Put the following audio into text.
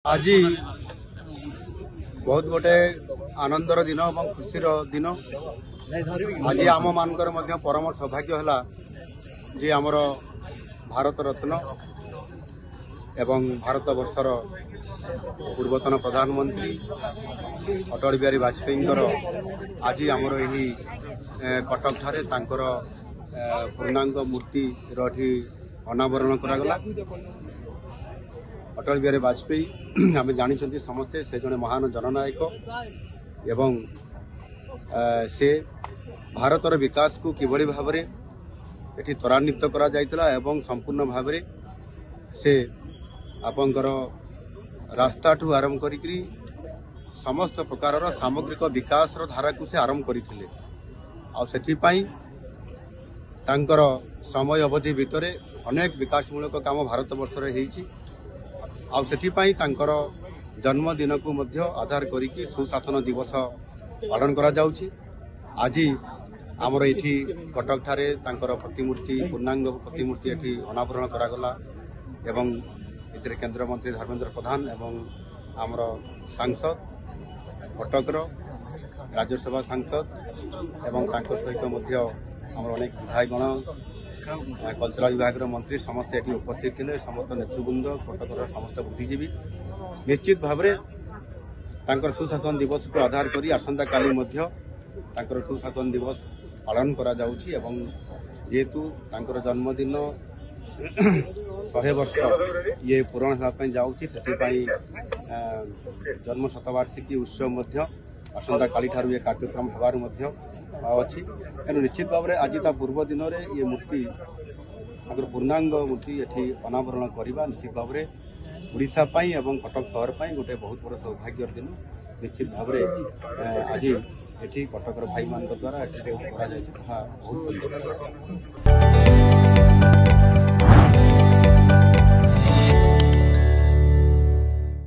आज बहुत गोटे आनंदर दिन और खुशीर दिन। आज आम मानकर परम सौभाग्य है जे आमर भारत रत्न एवं भारत वर्षर पूर्वतन प्रधानमंत्री अटल बिहारी वाजपेयी आज आमर यही कटक ठारे तांकर पूर्णांग मूर्ति अनावरण करागला। अटल बिहारी वाजपेयी आम जानी समस्ते से जड़े महान जननायक एवं से भारतर विकास को किभली भाव में एटी त्वरान्वित करा जायतिला एवं संपूर्ण भाव में से आपंकर रास्ता ठू आरंभ करी समस्त प्रकार सामग्रिक विकास धारा को से आरंभ करते तांकर समय अवधि भितर अनेक विकासमूलक काम भारत वर्ष तांकर जन्मदिन को मध्य आधार करिकी सुशासन दिवस पालन करा जाउछि। आज आमर एठी कटक ठारे तांकर प्रतिमूर्ति पूर्णांग प्रतिमूर्ति एठी अनावरण करागला एवं एथिरे केंद्र मंत्री धर्मेंद्र प्रधान एवं आमर सांसद कटकर राज्यसभा सांसद एवं तांकर सहित मध्य आमर अनेक विधायकगण कल्चरल विभाग मंत्री समस्त एटी उपस्थित थे। समस्त नेतृवृंद कटकर समस्त बुद्धिजीवी निश्चित भाव में सुशासन दिवस को आधार करी आसंता काली सुशासन दिवस पालन करा जाउछि एवं जेहेतु तांकर जन्मदिन 100 वर्ष ये पूरण होगापी जाउछि सेथिपाई जन्म शतवार्षिकी उत्सव मध्य आसंता काली ठारू ये कार्यक्रम होबार मध्य अच्छी तेणु निश्चित भाव में आज पूर्व दिन में ये मूर्ति पूर्णांग मूर्ति ये अनावरण करवा निश्चित भाव में ओडिशा एवं कटक सहर पर गोटे बहुत बड़ सौभाग्य दिन। निश्चित भाव में आज ये कटकर भाई मान द्वारा बहुत सुंदर।